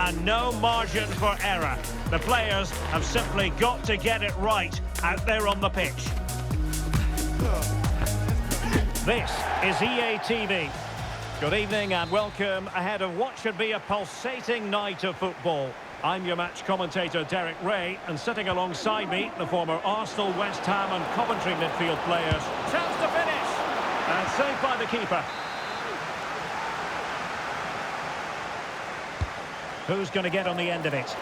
and no margin for error. The players have simply got to get it right out there on the pitch. This is EA TV. Good evening and welcome ahead of what should be a pulsating night of football. I'm your match commentator Derek Ray, and sitting alongside me, the former Arsenal, West Ham and Coventry midfield players. Chance to finish! And saved by the keeper. Who's going to get on the end of it?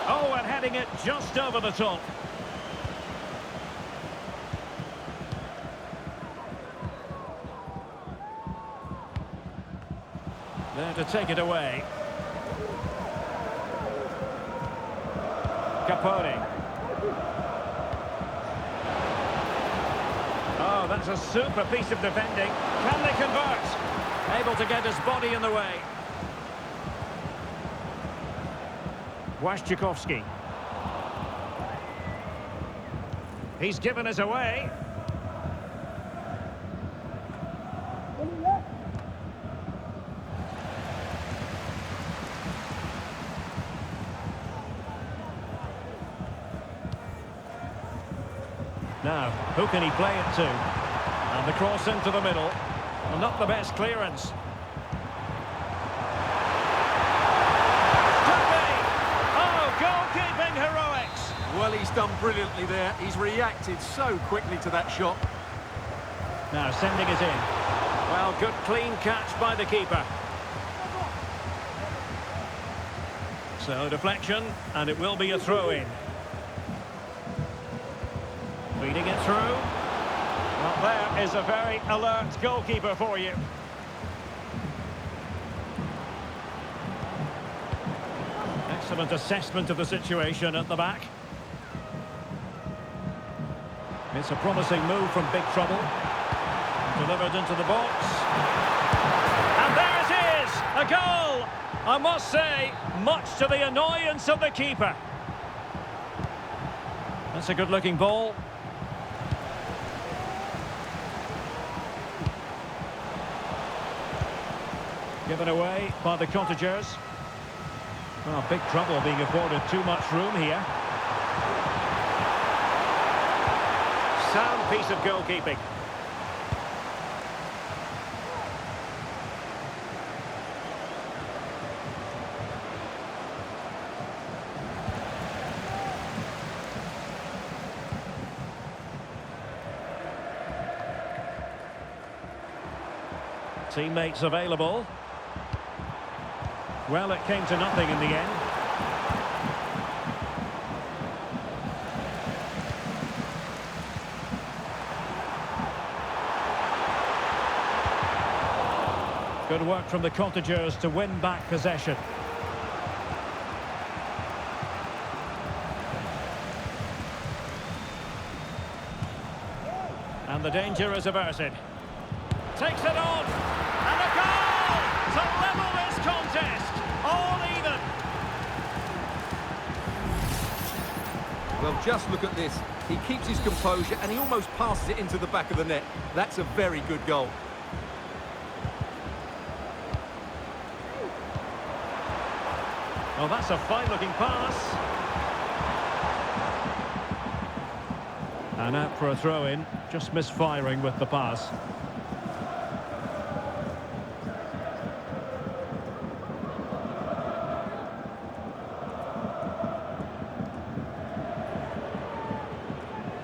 Oh, and heading it just over the top. There to take it away. Capote. Oh, that's a super piece of defending. Can they convert? Able to get his body in the way. Waszczykowski. He's given us away. Now, who can he play it to? And the cross into the middle. Well, not the best clearance. Goalkeeping heroics. Well, he's done brilliantly there. He's reacted so quickly to that shot. Now sending it in. Well, good clean catch by the keeper. So deflection, and it will be a throw-in. Feeding it through. Well, there is a very alert goalkeeper for you. Excellent assessment of the situation at the back. It's a promising move from big trouble. Delivered into the box. And there it is! A goal! I must say, much to the annoyance of the keeper. That's a good-looking ball. Given away by the Cottagers. Well, big trouble being afforded too much room here. Sound piece of goalkeeping. Teammates available. Well, it came to nothing in the end. Good work from the Cottagers to win back possession. And the danger is averted. Takes it on! And a goal! To level this contest! All even. Well, just look at this. He keeps his composure and he almost passes it into the back of the net. That's a very good goal. Well, that's a fine-looking pass. And out for a throw-in. Just misfiring with the pass.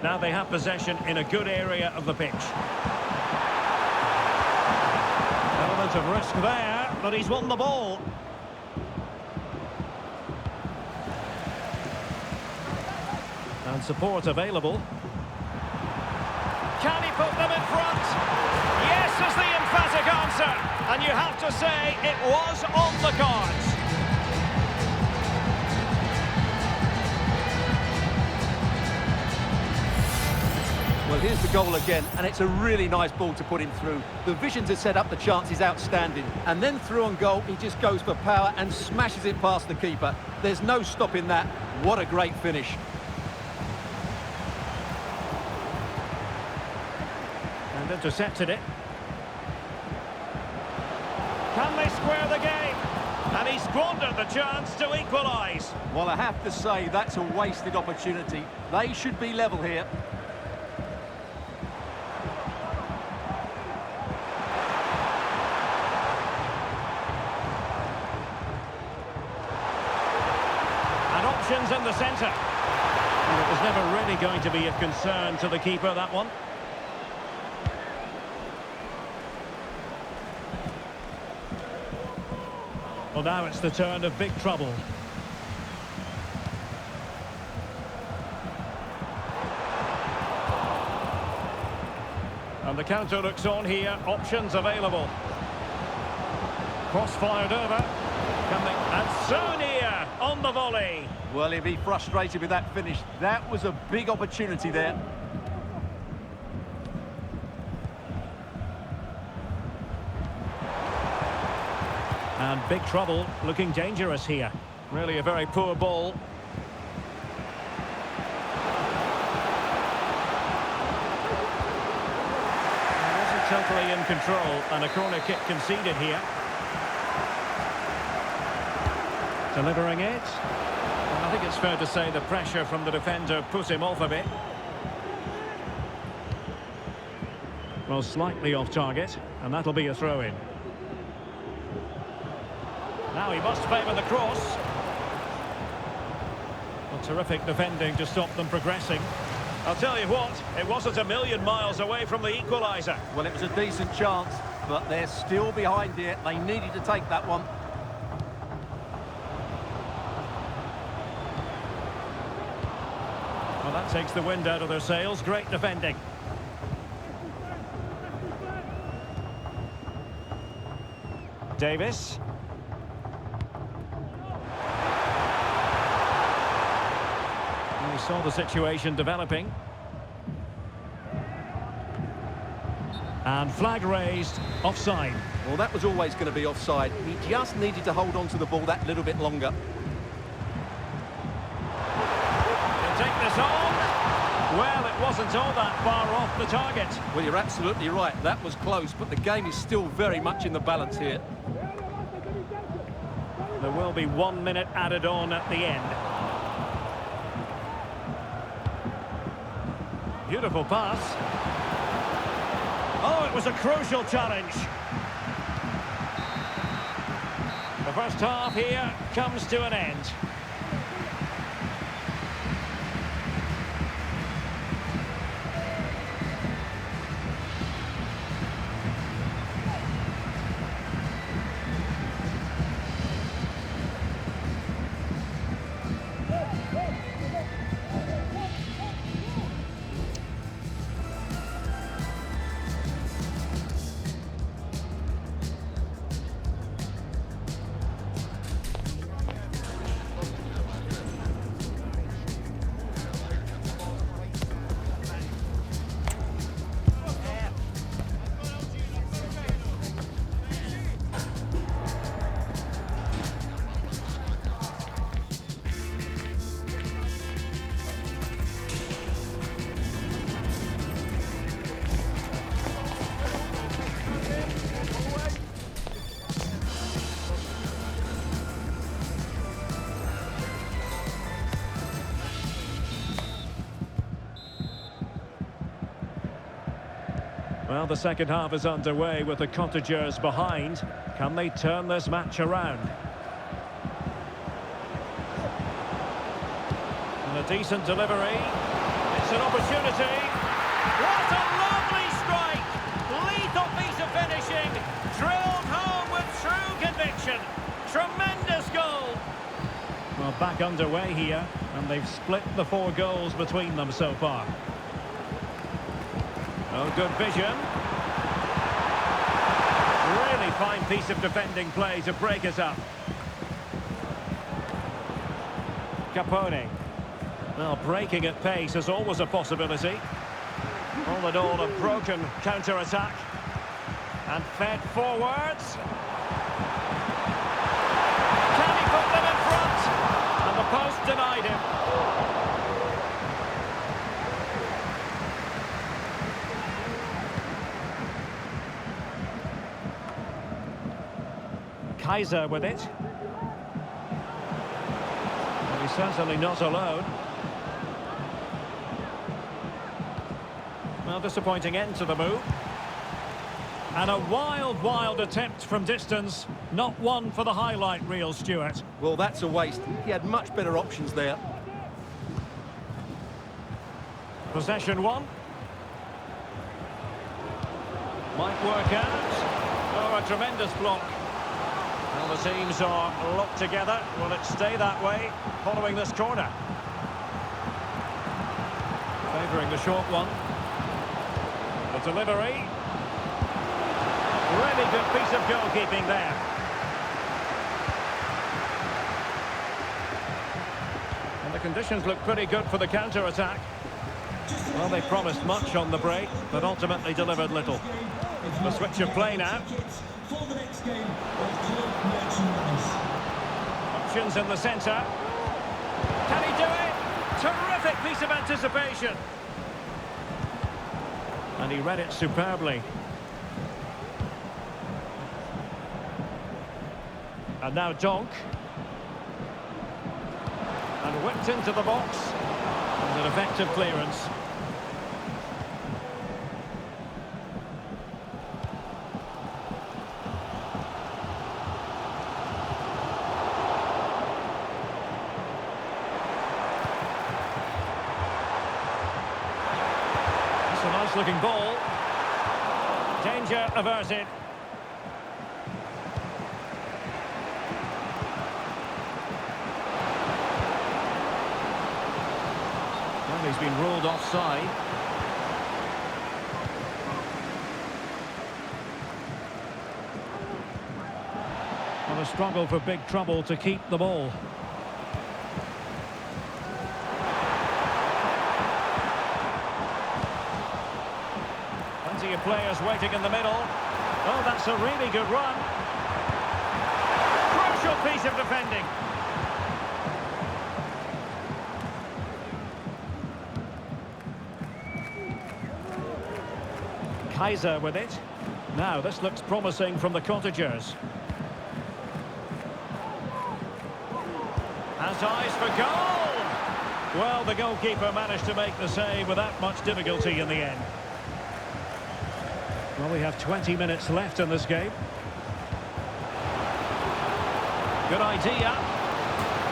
Now they have possession in a good area of the pitch. Element of risk there, but he's won the ball. And support available. Can he put them in front? Yes is the emphatic answer. And you have to say it was on the cards. Well, here's the goal again, and it's a really nice ball to put him through. The vision to set up the chance is outstanding. And then through on goal, he just goes for power and smashes it past the keeper. There's no stopping that. What a great finish. And intercepted it. Can they square the game? And he squandered the chance to equalise. Well, I have to say, that's a wasted opportunity. They should be level here. And options in the centre. And it was never really going to be of concern to the keeper, that one. Well, now it's the turn of big trouble. And the counter looks on here. Options available. Cross fired over. Coming. And Sonia on the volley. Well, he'll be frustrated with that finish. That was a big opportunity there. And big trouble, looking dangerous here. Really a very poor ball. Wasn't totally in control, and a corner kick conceded here. Delivering it. And I think it's fair to say the pressure from the defender put him off a bit. Well, slightly off target, and that'll be a throw-in. Now he must favour the cross. Well, terrific defending to stop them progressing. I'll tell you what, it wasn't a million miles away from the equaliser. Well, it was a decent chance, but they're still behind here. They needed to take that one. Well, that takes the wind out of their sails. Great defending. Davis. We saw the situation developing. And flag raised, offside. Well, that was always going to be offside. He just needed to hold on to the ball that little bit longer. He'll take this on. Well, it wasn't all that far off the target. Well, you're absolutely right. That was close, but the game is still very much in the balance here. There will be 1 minute added on at the end. Beautiful pass. Oh, it was a crucial challenge. The first half here comes to an end. Well, the second half is underway with the Cottagers behind. Can they turn this match around? And a decent delivery. It's an opportunity. What a lovely strike! Lethal piece of finishing. Drilled home with true conviction. Tremendous goal. Well, back underway here, and they've split the 4 goals between them so far. Oh, good vision. Really fine piece of defending play to break us up. Capone. Well, breaking at pace is always a possibility. All in all, a broken counter-attack. And fed forwards. Can he put them in front? And the post denied him. Kaiser with it. certainly not alone. Well, disappointing end to the move. And a wild attempt from distance. Not one for the highlight reel, Stuart. Well, that's a waste. He had much better options there. Possession one. Might work out. Oh, a tremendous block. Well, the teams are locked together. Will it stay that way following this corner? Favouring the short one. The delivery. Really good piece of goalkeeping there. And the conditions look pretty good for the counter-attack. Well, they promised much on the break, but ultimately delivered little. The switch of play now. Options in the centre. Can he do it? Terrific piece of anticipation. And he read it superbly. And now Donk. And whipped into the box. And an effective clearance. That's a nice-looking ball. Danger averted. He's been ruled offside. And a struggle for big trouble to keep the ball. Plenty of players waiting in the middle. Oh, that's a really good run. Crucial piece of defending. Kaiser with it. Now, this looks promising from the Cottagers. Has eyes for goal! Well, the goalkeeper managed to make the save without much difficulty in the end. Well, we have 20 minutes left in this game. Good idea.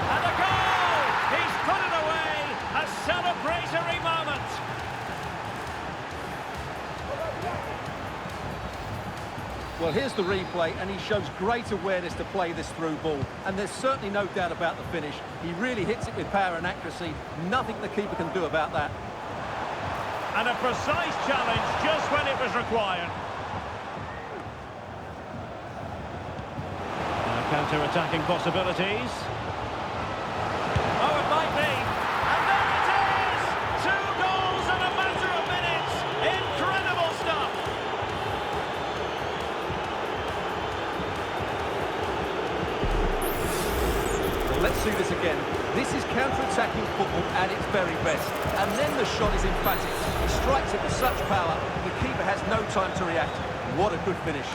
And a goal! He's put it away! A celebratory moment! Well, here's the replay, and he shows great awareness to play this through ball. And there's certainly no doubt about the finish. He really hits it with power and accuracy. Nothing the keeper can do about that. And a precise challenge just when it was required. Now counter-attacking possibilities. Oh, it might be. And there it is! 2 goals in a matter of minutes. Incredible stuff. Let's see this again. This is counter-attacking football at its very best. And then the shot is emphatic. He strikes it with such power, the keeper has no time to react. What a good finish.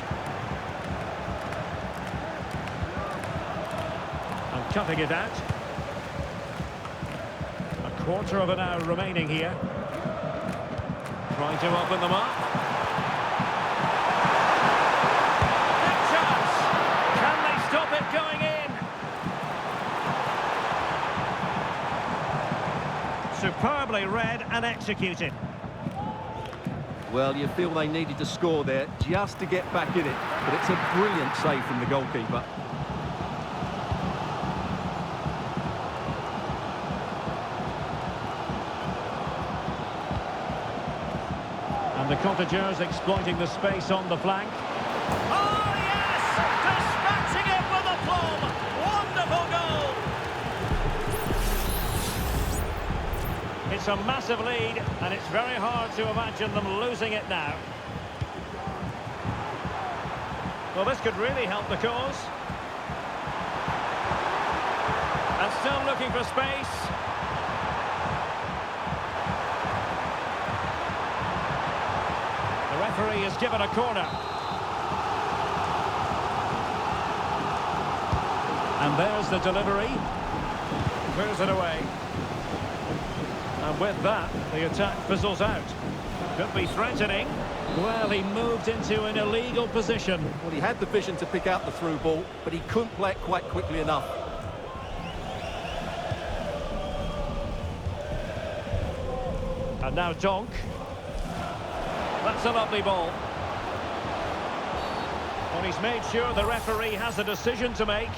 And cutting it out. A quarter of an hour remaining here. Trying to open them up. Big chance. Can they stop it going in? Superbly read and executed. Well, you feel they needed to score there just to get back in it. But it's a brilliant save from the goalkeeper. And the Cottagers exploiting the space on the flank. Oh, yes! Dispatching it with aplomb! Wonderful goal! It's a massive lead, and it's very hard to imagine them losing it now. Well, this could really help the cause. And still looking for space. The referee has given a corner. And there's the delivery. Clears it away. And with that, the attack fizzles out. Could be threatening. Well, he moved into an illegal position. Well, he had the vision to pick out the through ball, but he couldn't play it quite quickly enough. And now Donk. That's a lovely ball. Well, he's made sure the referee has a decision to make.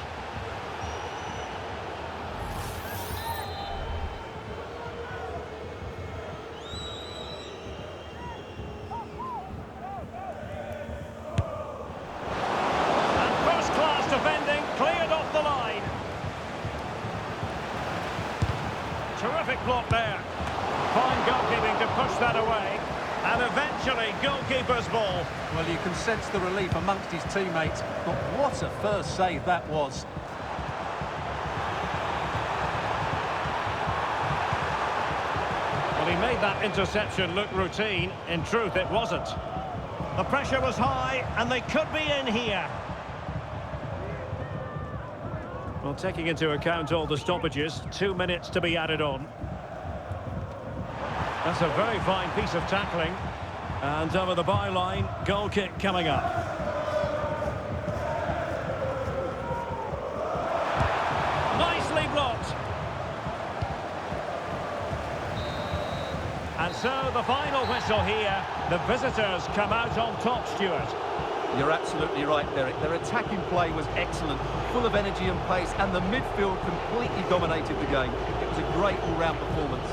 And first-class defending, cleared off the line. Terrific block there. Fine goalkeeping to push that away. And eventually, goalkeeper's ball. Well, you can sense the relief amongst his teammates, but what a first save that was. Well, he made that interception look routine. In truth, it wasn't. The pressure was high, and they could be in here. Well, taking into account all the stoppages, 2 minutes to be added on. That's a very fine piece of tackling. And over the byline, goal kick coming up. Nicely blocked. And so the final whistle here. The visitors come out on top, Stuart. You're absolutely right, Derek. Their attacking play was excellent, full of energy and pace, and the midfield completely dominated the game. It was a great all-round performance.